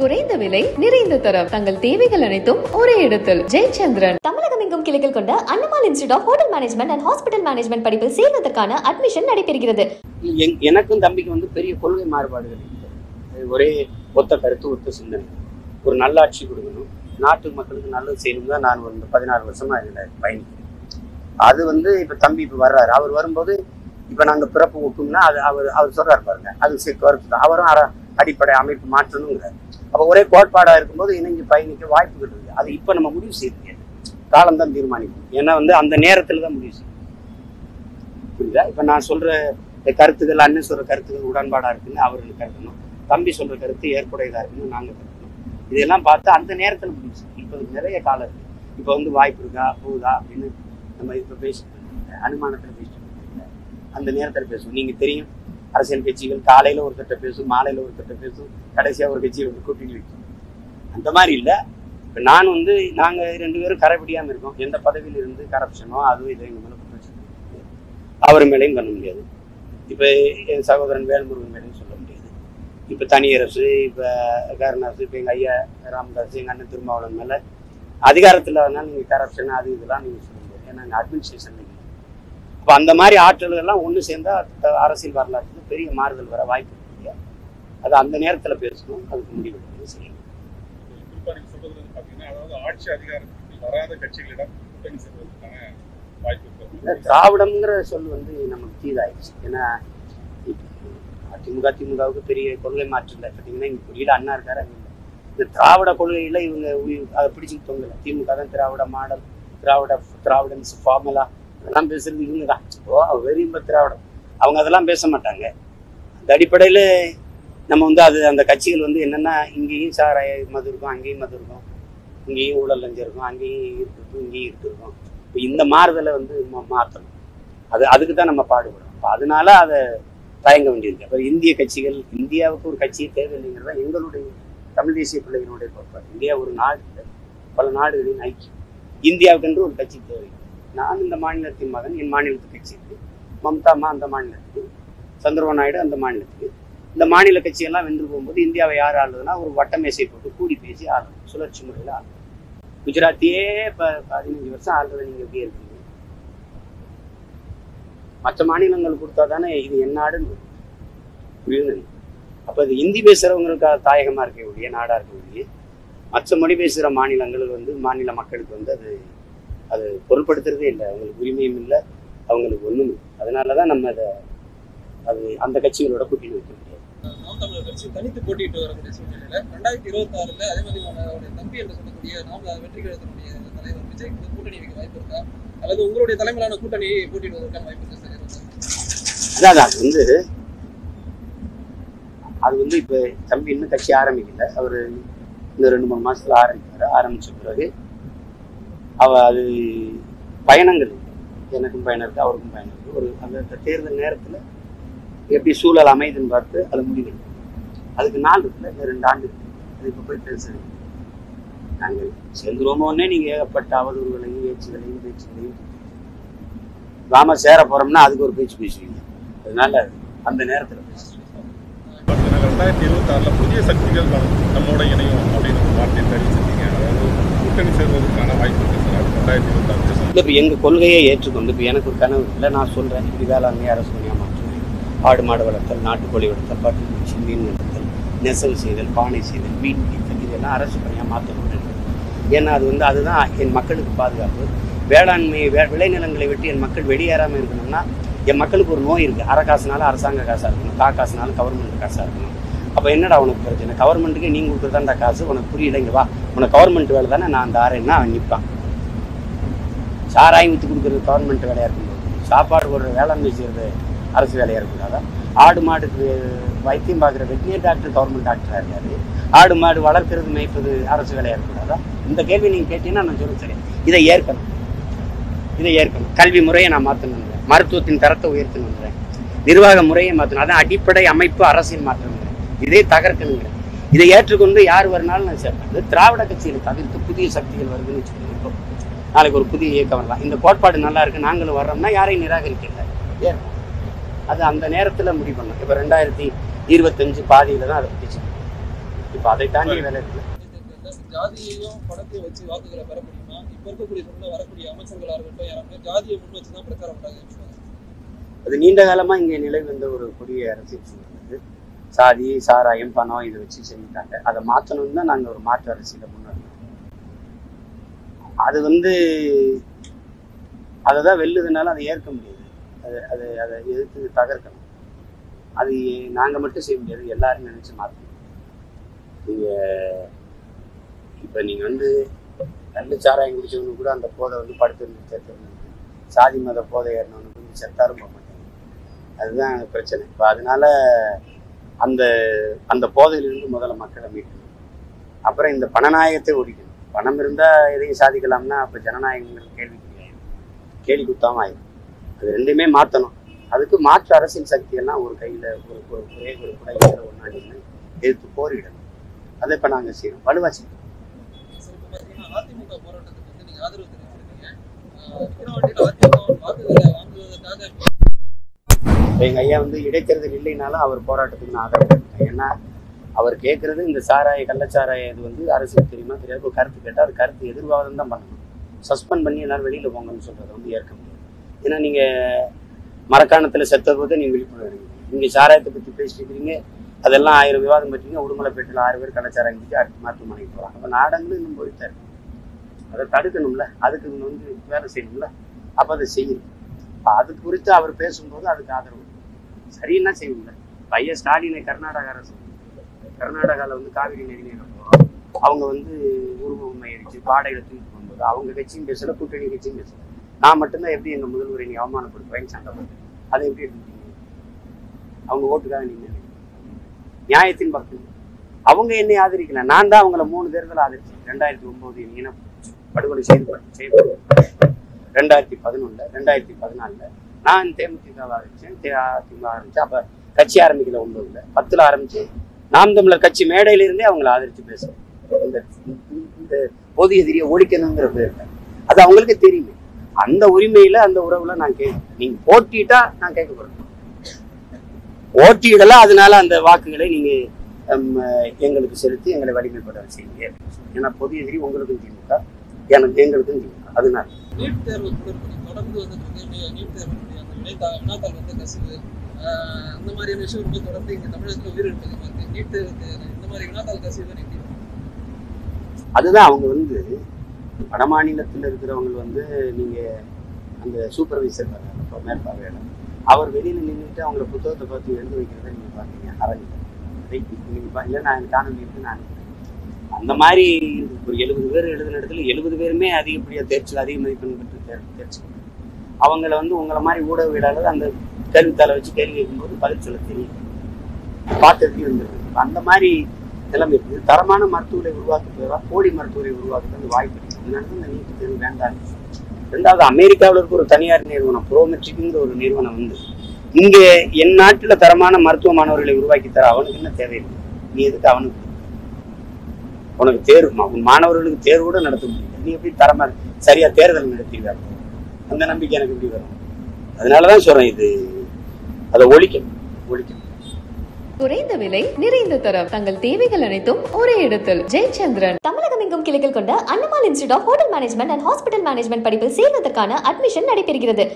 குறைந்த விலை நிறைந்த தரம் தங்கள் தேவைகள் அனைத்தும் ஒரே இடத்தில் ஜெயச்சந்திரன். தமிழகம் எங்கும் கிளைகள் கொண்ட Annamal institute of hotel management and hospital management படிப்பில் சேர்வதற்கான அட்மிஷன் நடைபெறுகிறது. எனக்கும் தம்பிக்கு பெரிய கொள்கை மாறுபாடுகள் இல்லை. ஒரே ஒத்த கருத்து, ஒத்த சிந்தனை. ஒரு நல்லாட்சி கொடுக்கணும், நாட்டு மக்களுக்கு நல்லது செய்யணும் தான் நான் 16 வருஷமா இதில் பயணிக்கிறேன். அது இப்போ தம்பி வர்றாரு. அவர் வரும்போது இப்போ நாங்கள் பிறப்பு ஒட்டும்னா அவர் சொல்றாரு பாருங்க, அது கருத்து தான். அவரும் அடிப்படை அமைப்பு மாற்றணுங்கிறாரு. அப்போ ஒரே கோட்பாடாக இருக்கும்போது இணைஞ்சு பயணிக்க வாய்ப்புகள் இருக்குது. அது இப்போ நம்ம முடிவு செய்ய முடியாது, காலம்தான் தீர்மானிக்கும். ஏன்னா அந்த நேரத்தில் தான் முடிவு செய்யும். புரியுதா? இப்போ நான் சொல்ற கருத்துக்கள், அண்ணன் சொல்ற கருத்துக்கள் உடன்பாடாக இருக்குன்னு அவர்களுக்கு கருத்தணும், தம்பி சொல்ற கருத்து ஏற்புடையதாக இருக்குன்னு நாங்கள் கருத்தணும். இதெல்லாம் பார்த்து அந்த நேரத்தில் முடிவு செய்யும். இப்போ நிறைய காலம் இருக்கு. இப்போ வாய்ப்பு இருக்கா போகுதா அப்படின்னு நம்ம இப்போ பேசிட்டு இருக்கோம், அனுமானத்தில் பேசிட்டு இருக்கோம். அந்த நேரத்தில் பேசுவோம். நீங்கள் தெரியும், அரசியல் கட்சிகள் காலையில் ஒரு கட்ட பேசும், மாலையில் ஒரு கட்ட பேசும், கடைசியாக ஒரு கட்சியை கூட்டணி வைக்கும். அந்த மாதிரி இல்லை. இப்போ நான் நாங்கள் 2 பேரும் கரைபிடியாமல் இருக்கோம். எந்த பதவியில் இருந்து கரப்ஷனோ அதுவும் இதை எங்கள் மேலே குற்றம் அவர் மேலேயும் பண்ண முடியாது. இப்போ என் சகோதரன் வேல்முருகன் மேலேயும் சொல்ல முடியாது. இப்போ தனியரசு, இப்போ கருணாசு, இப்போ எங்கள் ஐயா ராமதாஸ், எங்கள் அண்ணன் திருமாவளவன் மேலே அதிகாரத்தில் அதனால நீங்கள் கரப்ஷன் அது இதெல்லாம் நீங்கள் சொல்ல முடியாது. ஏன்னா எங்கள் அட்மினிஸ்ட்ரேஷன் இல்லை. இப்போ அந்த மாதிரி ஆற்றல்கள்லாம் ஒன்று சேர்ந்தா அரசியல் வரலாற்றுல பெரிய மாறுதல் வர வாய்ப்பு இருக்கு. அது அந்த நேரத்தில் பேசணும், அதுக்கு முடிவு எடுக்கணும், செய்யணும். ஆட்சி அதிகாரத்துக்கு வராத கட்சிகளிடம் கூட்டணி சேர்வதற்கான வாய்ப்பு. திராவிடம்ங்கிற சொல் நமக்கு தீதாயிடுச்சு. ஏன்னா திமுகவுக்கு பெரிய கொள்கை மாற்றம் இல்லை. பார்த்தீங்கன்னா இங்கே புரியல, அண்ணா இருக்காரு. அங்கே இந்த திராவிட கொள்கையில இவங்க அதை பிடிச்சிட்டு தொங்கல. திமுக தான் திராவிட மாடல், திராவிடன்ஸ் ஃபார்முலா அதெல்லாம் பேசுறது இவங்க தான். வெறும் திராவிடம் அவங்க அதெல்லாம் பேச மாட்டாங்க. அந்த அடிப்படையில் நம்ம அது அந்த கட்சிகள் என்னென்னா இங்கேயும் சாராய மது இருக்கும், அங்கேயும் மது இருக்கும், இங்கேயும் ஊழல் லஞ்சம் இருக்கும், அங்கேயும் இருக்கும், இங்கேயும் இருக்கும். இப்போ இந்த மாறுதலை மாற்றணும். அதுக்கு தான் நம்ம பாடுபடும். இப்போ அதனால அதை தயங்க வேண்டியிருக்கு. அப்போ இந்திய கட்சிகள், இந்தியாவுக்கு ஒரு கட்சியை தேவையில்லைங்கிறதா எங்களுடைய தமிழ் தேசிய பிள்ளைகளுடைய கோட்பாடு. இந்தியா ஒரு நாடு, பல நாடுகளின் ஐக்கியம். இந்தியாவுக்கென்று ஒரு கட்சி தேவை. நான் இந்த மாநிலத்தின் மகன், என் மாநிலத்துக்கு கட்சி இருக்கு. மம்தாமா அந்த மாநிலத்துக்கு, சந்திரபாபு நாயுடு அந்த மாநிலத்துக்கு. இந்த மாநில கட்சியெல்லாம் வென்று போகும்போது இந்தியாவை யார் ஆளுதுன்னா ஒரு வட்டமேசை போட்டு கூடி பேசி ஆளணும், சுழற்சி முறையில் ஆளணும். குஜராத்தியே இப்போ 15 வருஷம் ஆள்றதை நீங்கள் எப்படி இருக்கீங்க? மற்ற மாநிலங்கள் கொடுத்தா தானே இது என் நாடுன்னு புரியுது. அப்போ இது ஹிந்தி பேசுகிறவங்களுக்காக தாயகமாக இருக்கக்கூடிய நாடாக இருக்கக்கூடிய மற்ற மொழி பேசுகிற மாநிலங்கள் மாநில மக்களுக்கு அது பொருட்படுத்துறதே இல்லை. அவங்களுக்கு உரிமையும் இல்லை, அவங்களுக்கு ஒன்றும் இல்லை. அதனால தான் நம்ம அந்த கட்சிகளோட கூட்டணி வைக்க முடியாது. நாம் தமிழர் கட்சி தனித்து போட்டிட்டு வரக்கூடிய சூழ்நிலையில 2026 அதே மாதிரி அவருடைய தம்பி என்று சொல்லக்கூடிய நாம் வெற்றி கழகத்தினுடைய தலைவர் விஜய் கூட்டணி வைக்க வாய்ப்பு இருக்கா, அல்லது உங்களுடைய தலைமையிலான கூட்டணி போட்டியிடுவதற்கான வாய்ப்பு இருக்கா? அது இப்போ தம்பி இன்னும் கட்சி ஆரம்பிக்கல. அவர் இந்த 2-3 மாசத்துல ஆரம்பிச்ச பிறகு அது பயணங்கள், எனக்கும் பயணம் இருக்கு, அவருக்கும் பயணம் இருக்கு. ஒரு அந்த தேர்தல் நேரத்தில் எப்படி சூழல் அமைதுன்னு பார்த்து அது முடிவெடுக்கும். அதுக்கு நாள் இருக்குல்ல, இந்த 2 ஆண்டு இருக்கு. அது இப்போ போய் பேசுறது நாங்கள் சேர்ந்துருவோமோன்னே நீங்கள் ஏகப்பட்ட அவதூறுகளையும் பேச்சுகளையும் நாம சேர போறோம்னா அதுக்கு ஒரு பேச்சு பேசுவீங்க. அதனால அந்த நேரத்தில் பேசுறீங்க. 2026 புதிய சக்திகள் நம்மோட இணையும் அப்படின்னு ஒரு வார்த்தையை தெரிவிச்சிருக்கீங்க. அதாவது கூட்டணி சேர்வதற்கான வாய்ப்பு இருக்கு சார் 2026. இப்போ எங்கள் கொள்கையை ஏற்றுக்கொண்டு இப்போ எனக்கு ஒரு கனவு இல்லை, நான் சொல்கிறேன். இப்படி வேளாண்மை அரசு பணியாக மாற்றுவேன், ஆடு மாடு வளர்த்தல், நாட்டுக்கோழி வளர்த்தல், பட்டுப்பூச்சி, மீன் வளர்த்தல், நெசவு செய்தல், பானை செய்தல், மீன் பிடித்தல், இதெல்லாம் அரசு பணியாக மாற்றணும். ஏன்னா அதுதான் என் மக்களுக்கு பாதுகாப்பு. வேளாண்மை விளைநிலங்களை விட்டு என் மக்கள் வெளியேறாமல் இருக்கணும்னா என் மக்களுக்கு ஒரு நோய் இருக்குது. அரை காசுனால அரசாங்க காசாக இருக்கணும், காசுனால கவர்மெண்ட் காசாக இருக்கணும். அப்போ என்னடா உனக்கு பிரச்சனை? கவர்மெண்ட்டுக்கு நீங்கள் கொடுக்குறதாண்டா காசு, உனக்கு புரியல, இங்கே வா, உனக்கு கவர்மெண்ட் வேலை தானே, நான் அந்த ஆறேன்னா அவன் நிற்பான். சாராயம் விற்று கொடுக்குறது கவர்மெண்ட் வேலையாக இருக்கும்போது, சாப்பாடு போடுற வேளாண்மை செய்கிறது அரசு வேலையாக இருக்கக்கூடாதா? ஆடு மாடுக்கு வைத்தியம் பார்க்குற வெட்டினரி டாக்டர் கவர்மெண்ட் டாக்டராக இருக்காரு. ஆடு மாடு வளர்க்குறது மேய்ப்பது அரசு வேலையாக இருக்கக்கூடாதா? இந்த கேள்வி நீங்கள் கேட்டீங்கன்னா நான் சொல்ல சரி. இதை ஏற்கணும். கல்வி முறையை நான் மாற்றணுன்றேன், மருத்துவத்தின் தரத்தை உயர்த்தணுன்றேன், நிர்வாக முறையை மாற்றணும். அதான் அடிப்படை அமைப்பு அரசியல் மாற்றணுங்கிறேன். இதே தகர்க்கணுங்கிறேன். இதை ஏற்றுக்கொண்டு யார் வரனாலும் நான் சேர்ப்பேன். திராவிட கட்சிகளை தவிர்த்து புதிய சக்திகள் வருதுன்னு வச்சுக்கோங்க. நாளைக்கு ஒரு புதிய இயக்கம் வரலாம். இந்த கோட்பாடு நல்லா இருக்கு, நாங்களும் வர்றோம்னா யாரையும் நிராகரிக்கல. ஏன் அது அந்த நேரத்தில் முடிவு பண்ணோம். இப்போ 2025 பாதியில் தான் அதை பற்றி இப்போ அதை தாண்டி வேலை இருக்கு. ஜாதியையும் பணத்தையும் வச்சு வாக்குகளை பெற முடியுமா? இப்ப இருக்கக்கூடிய சூழ்நிலை வரக்கூடிய அமைச்சர்களா இருக்கட்டும் யாருமே ஜாதியை முன் வச்சுதான் பிரச்சாரம் பண்றாங்க. அது நீண்ட காலமா இங்கே நிலை வந்த ஒரு கொடிய அரசியல் சூழ்நிலை. சாதி சாராயம் பணம் இதை வச்சு செஞ்சுட்டாங்க. அதை மாற்றணும்னு தான் நாங்கள் ஒரு மாற்று அரசியலை முன்னேறோம். அது அதை தான் வெல்லுதுனால அதை ஏற்க முடியாது. அதை எதிர்த்து தகர்க்கணும். அது நாங்கள் மட்டும் செய்ய முடியாது, எல்லாரும் நினைச்சு மாற்றணும். நீங்கள் நல்ல சாராயம் குடிச்சவனு கூட அந்த போதை படுத்து சேர்த்து சாதி மத போதை ஏறினவனுக்கு செத்தாரும் போக மாட்டாங்க. அதுதான் பிரச்சனை. இப்போ அதனால அந்த போதையிலிருந்து முதல்ல மக்களை மீட்கணும். அப்புறம் இந்த பணநாயகத்தை ஒழிக்கணும். பணம் இருந்தால் எதையும் சாதிக்கலாம்னா அப்போ ஜனநாயகங்கள் கேள்வி குத்தாம ஆயிடும். அது ரெண்டுமே மாற்றணும். அதுக்கு மாற்று அரசியல் சக்தியெல்லாம் ஒரு கையில் ஒரு குடையில் ஒன்றா நின்று எதிர்த்து போரிடணும். அதை இப்போ நாங்கள் செய்யணும், வலுவா செய்யணும். அதிமுக போராட்டத்துக்கு நீங்க ஆதரவு தெரிவிச்சிருக்கீங்க. எங்க ஐயா இடைத்தேர்தல் இல்லைனாலும் அவர் போராட்டத்துக்கு நான் ஆதரவு கொடுத்தேன். ஏன்னா அவர் கேட்கறது இந்த சாராய கள்ளச்சாராய இது அரசுக்கு தெரியுமா தெரியாது. ஒரு கருத்து கேட்டால் அது கருத்து எதிர்வாதம் தான் பண்ணணும். சஸ்பெண்ட் பண்ணி எல்லாரும் வெளியில போங்கன்னு சொல்றதை ஏற்க முடியாது. ஏன்னா நீங்க மரக்காணத்துல செத்த போது நீங்க விழிப்புணர்வு நீங்க சாராயத்தை பத்தி பேசிட்டு இருக்கிறீங்க. அதெல்லாம் 1000 விவாதம் பற்றீங்க. உடுமலைப்பேட்டில் 6 பேர் கள்ளச்சாராயம் குடிச்சு அடுத்து மருத்துவமனைக்கு போறாங்க. அப்போ நாடங்களும் இன்னும் போயிட்டா இருக்கு. அதை தடுக்கணும்ல, அதுக்கு வேலை செய்யணும்ல. அப்போ அதை செய்யணும். அது குறித்து அவர் பேசும்போது அதுக்கு ஆதரவு சரின்னா செய்யணும்ல. ஐயா ஸ்டாலினை கர்நாடக அரசு கர்நாடகாவில் காவிரி நதிநீர் அவங்க உருவமை அடிச்சு பாடையில தூக்கி போகும்போது அவங்க கட்சியும் பேசல, கூட்டணி கட்சியும் பேசல. நான் மட்டும்தான் எப்படி எங்க முதல்வரை நீ அவமானப்படுத்துவேன் சண்டை போட்டு அதை எப்படி எடுத்துட்டீங்க? அவங்க ஓட்டுக்காக நீங்க நியாயத்தின் பக்கம் அவங்க என்னை ஆதரிக்கல. நான் தான் அவங்கள 3 தேர்தல் ஆதரிச்சேன். 2009 இன படுகொலை செய்யப்படும் 2011 2014 நான் தேமுதிக ஆரம்பிச்சேன். அதிமுக ஆரம்பிச்சேன். அப்ப கட்சி ஆரம்பிக்கல 9ல் 10ல் ஆரம்பிச்சு நாம் தமிழர் கட்சி மேடையிலிருந்தே அவங்களை ஆதரிச்சு பேசுறேன். இந்த பொது எதிரியை ஒழிக்கணுங்கிற பேர் அது அவங்களுக்கு தெரியுமே. அந்த உரிமையில அந்த உறவுல நான் கேட்க நீங்க போட்டிட்டா நான் கேட்க போறேன். ஓட்டிடலாம். அதனால அந்த வாக்குகளை நீங்க எங்களுக்கு செலுத்தி எங்களை வலிமைப்பட செய்யுங்க. ஏன்னா பொது எதிரி உங்களுக்கும் திமுக, எங்களுக்கும் திமுக. அதனால நீட் தேர்வு தொடர்ந்து நீட் தேர்வு வினாத்தாள் கசிவு அந்த மாதிரியான விஷயம் ரொம்ப தொடர்ந்து இங்க தமிழகத்துல உயிரிழப்பது பார்த்து நீட் தேர்வுக்கு இந்த மாதிரி வினாத்தாள் கசிவு தான் எப்படி? அதுதான் அவங்க வட மாநிலத்தில் இருக்கிறவங்க நீங்க அந்த சூப்பர்வைசர் மேற்பார்வையாளர் அவர் வெளியில நின்றுட்டு அவங்கள புத்தகத்தை பார்த்து எழுத வைக்கிறத நீங்க பாத்தீங்க. அரங்கில் இல்லை நான் காணொலி இருக்கு. நான் அந்த மாதிரி ஒரு 70 பேர் எழுதுன இடத்துல 70 பேருமே அதிகப்படியாக அதிக மதிப்பெண் பெற்று தேர்ச்சி. அவங்கள உங்களை மாதிரி ஊடகவியலாளர் அந்த கேள்வித்தாளை வச்சு கேள்வி கேட்கும்போது பதில் சொல்ல தெரியும். பார்த்ததுக்கு இருந்திருக்கு. அந்த மாதிரி நிலைமை இருக்குது. தரமான மருத்துவரை உருவாக்குறதா போலி மருத்துவரை உருவாக்குறது வாய்ப்பு இருக்கு. அதனால இந்த நீட் தேர்வு வேண்டாம். 2வது அமெரிக்காவில் இருக்க ஒரு தனியார் நிறுவனம் ப்ரோமெட்ரிக்ங்கிற ஒரு நிறுவனம் இங்கே என் நாட்டில் தரமான மருத்துவ மாணவர்களை உருவாக்கி தர அவனுக்கு என்ன தேவையில்லை. நீ எதுக்கு அவனுக்கு உனக்கு தேர்வு மாணவர்களுக்கு தேர்வு கூட நடத்த முடியல. நீ எப்படி தரமா சரியா தேர்தல் நடத்திடுவாங்க? அந்த நம்பிக்கை எனக்கு எப்படி வரும்? அதனாலதான் சொல்றேன் அதை ஒழிக்கணும். குறைந்த விலை நிறைந்த தரம் தங்கள் தேவைகள் அனைத்தும் ஒரே இடத்தில். ஜெயச்சந்திரன். தமிழகம் எங்கும் கிளைகள் கொண்ட Annamal institute of hotel management and hospital management படிப்பில் சேர்வதற்கான அட்மிஷன் நடைபெறுகிறது.